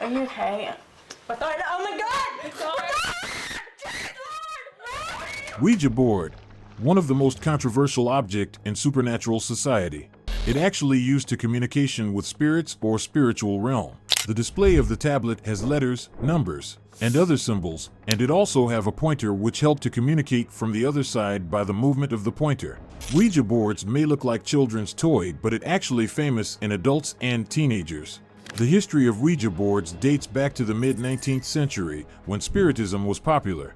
Are you okay? I thought, oh my God! Ouija board, one of the most controversial objects in supernatural society. It actually used to communication with spirits or spiritual realm. The display of the tablet has letters, numbers, and other symbols, and it also have a pointer which helped to communicate from the other side by the movement of the pointer. Ouija boards may look like children's toy, but it actually famous in adults and teenagers. The history of Ouija boards dates back to the mid-19th century when Spiritism was popular.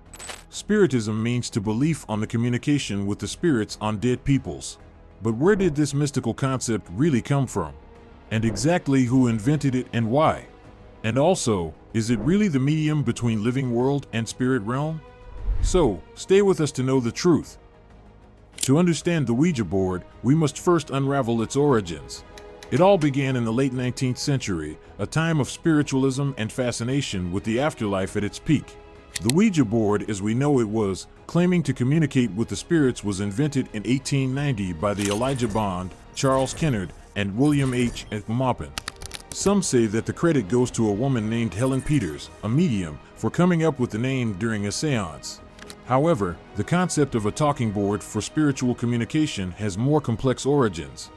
Spiritism means to believe on the communication with the spirits on dead peoples. But where did this mystical concept really come from? And exactly who invented it and why? And also, is it really the medium between living world and spirit realm? So, stay with us to know the truth. To understand the Ouija board, we must first unravel its origins. It all began in the late 19th century, a time of spiritualism and fascination with the afterlife at its peak. The Ouija board, as we know it was, claiming to communicate with the spirits, was invented in 1890 by the Elijah Bond, Charles Kennard, and William H. Maupin. Some say that the credit goes to a woman named Helen Peters, a medium, for coming up with the name during a seance. However, the concept of a talking board for spiritual communication has more complex origins.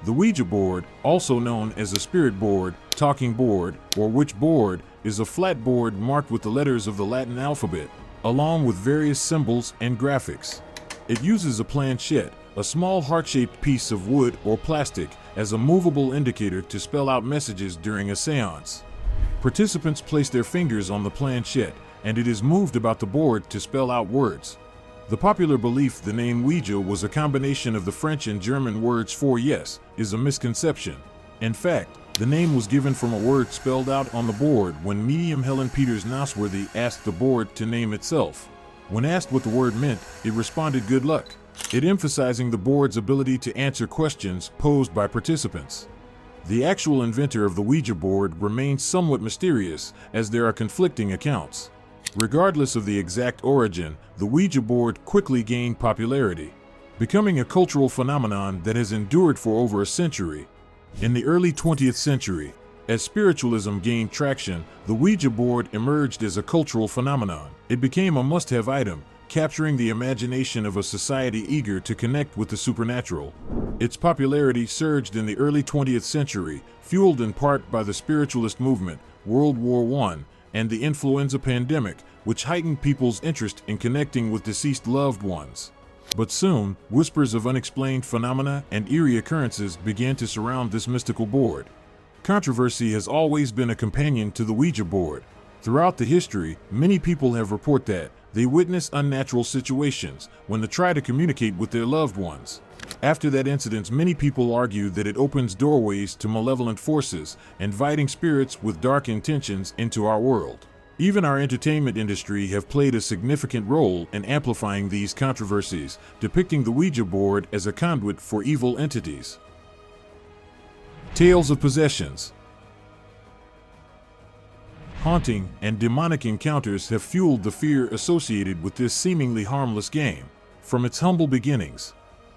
The Ouija board, also known as a spirit board, talking board, or witch board, is a flat board marked with the letters of the Latin alphabet, along with various symbols and graphics. It uses a planchette, a small heart-shaped piece of wood or plastic, as a movable indicator to spell out messages during a seance. Participants place their fingers on the planchette, and it is moved about the board to spell out words. The popular belief the name Ouija was a combination of the French and German words for yes is a misconception. In fact, the name was given from a word spelled out on the board when medium Helen Peters Nosworthy asked the board to name itself. When asked what the word meant, it responded good luck, it emphasizing the board's ability to answer questions posed by participants. The actual inventor of the Ouija board remains somewhat mysterious, as there are conflicting accounts. Regardless of the exact origin, the Ouija board quickly gained popularity, becoming a cultural phenomenon that has endured for over a century. In the early 20th century, as spiritualism gained traction, the Ouija board emerged as a cultural phenomenon. It became a must-have item, capturing the imagination of a society eager to connect with the supernatural. Its popularity surged in the early 20th century, fueled in part by the spiritualist movement, World War I, and the influenza pandemic, which heightened people's interest in connecting with deceased loved ones. But soon, whispers of unexplained phenomena and eerie occurrences began to surround this mystical board. Controversy has always been a companion to the Ouija board. Throughout the history, many people have reported that they witness unnatural situations when they try to communicate with their loved ones. After that incident, many people argue that it opens doorways to malevolent forces, inviting spirits with dark intentions into our world. Even our entertainment industry have played a significant role in amplifying these controversies, depicting the Ouija board as a conduit for evil entities. Tales of possessions. Haunting and demonic encounters have fueled the fear associated with this seemingly harmless game. From its humble beginnings,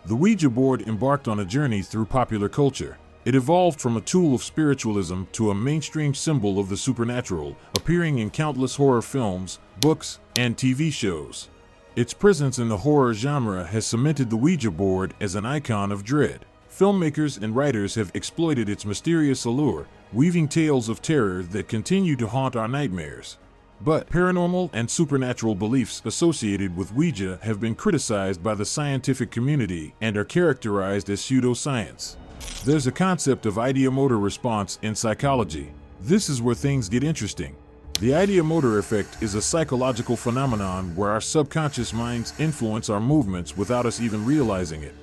the Ouija board embarked on a journey through popular culture. It evolved from a tool of spiritualism to a mainstream symbol of the supernatural, appearing in countless horror films, books, and TV shows. Its presence in the horror genre has cemented the Ouija board as an icon of dread. Filmmakers and writers have exploited its mysterious allure, weaving tales of terror that continue to haunt our nightmares. But paranormal and supernatural beliefs associated with Ouija have been criticized by the scientific community and are characterized as pseudoscience. There's a concept of ideomotor response in psychology. This is where things get interesting. The ideomotor effect is a psychological phenomenon where our subconscious minds influence our movements without us even realizing it.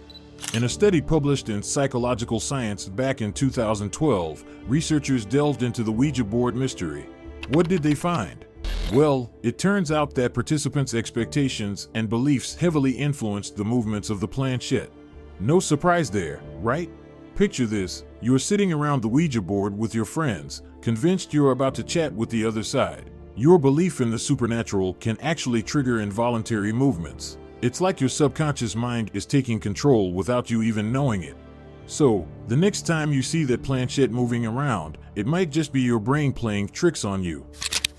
In a study published in Psychological Science back in 2012, researchers delved into the Ouija board mystery. What did they find? Well, it turns out that participants' expectations and beliefs heavily influenced the movements of the planchette. No surprise there, right? Picture this, you are sitting around the Ouija board with your friends, convinced you're about to chat with the other side. Your belief in the supernatural can actually trigger involuntary movements. It's like your subconscious mind is taking control without you even knowing it. So, the next time you see that planchette moving around, it might just be your brain playing tricks on you.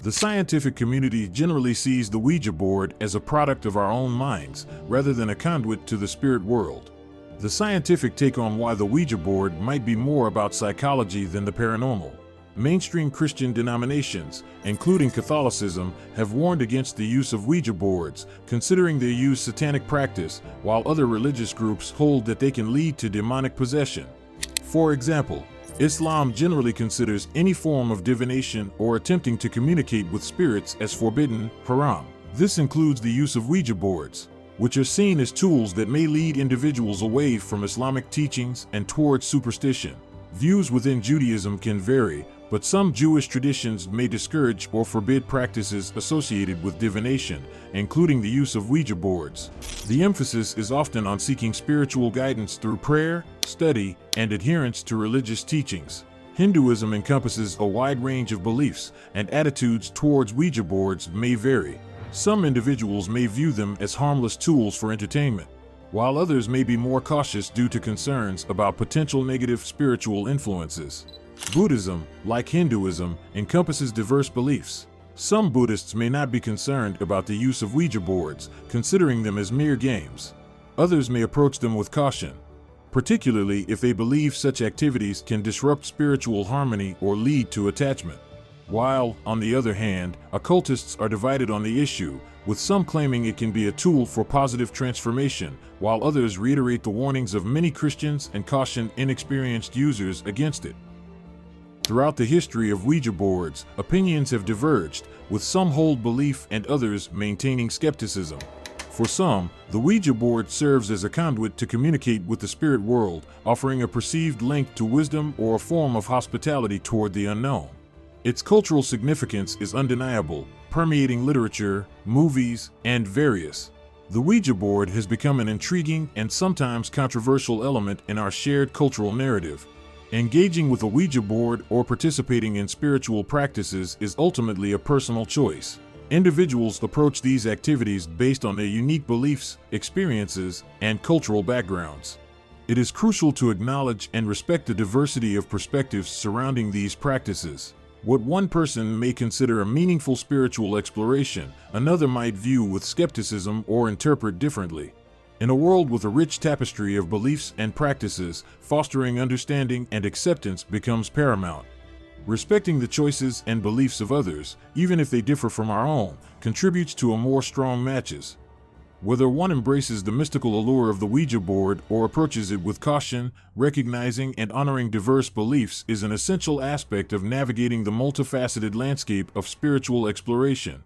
The scientific community generally sees the Ouija board as a product of our own minds, rather than a conduit to the spirit world. The scientific take on why the Ouija board might be more about psychology than the paranormal. Mainstream Christian denominations, including Catholicism, have warned against the use of Ouija boards, considering their use satanic practice, while other religious groups hold that they can lead to demonic possession. For example, Islam generally considers any form of divination or attempting to communicate with spirits as forbidden, haram. This includes the use of Ouija boards, which are seen as tools that may lead individuals away from Islamic teachings and towards superstition. Views within Judaism can vary, but some Jewish traditions may discourage or forbid practices associated with divination, including the use of Ouija boards. The emphasis is often on seeking spiritual guidance through prayer, study, and adherence to religious teachings. Hinduism encompasses a wide range of beliefs, and attitudes towards Ouija boards may vary. Some individuals may view them as harmless tools for entertainment, while others may be more cautious due to concerns about potential negative spiritual influences. Buddhism, like Hinduism, encompasses diverse beliefs. Some Buddhists may not be concerned about the use of Ouija boards, considering them as mere games. Others may approach them with caution, particularly if they believe such activities can disrupt spiritual harmony or lead to attachment. While, on the other hand, occultists are divided on the issue, with some claiming it can be a tool for positive transformation, while others reiterate the warnings of many Christians and caution inexperienced users against it. Throughout the history of Ouija boards, opinions have diverged, with some hold belief and others maintaining skepticism. For some, the Ouija board serves as a conduit to communicate with the spirit world, offering a perceived link to wisdom or a form of hospitality toward the unknown. Its cultural significance is undeniable, permeating literature, movies, and various. The Ouija board has become an intriguing and sometimes controversial element in our shared cultural narrative. Engaging with a Ouija board or participating in spiritual practices is ultimately a personal choice. Individuals approach these activities based on their unique beliefs, experiences, and cultural backgrounds. It is crucial to acknowledge and respect the diversity of perspectives surrounding these practices. What one person may consider a meaningful spiritual exploration, another might view with skepticism or interpret differently. In a world with a rich tapestry of beliefs and practices, fostering understanding and acceptance becomes paramount. Respecting the choices and beliefs of others, even if they differ from our own, contributes to a more strong matches. Whether one embraces the mystical allure of the Ouija board or approaches it with caution, recognizing and honoring diverse beliefs is an essential aspect of navigating the multifaceted landscape of spiritual exploration.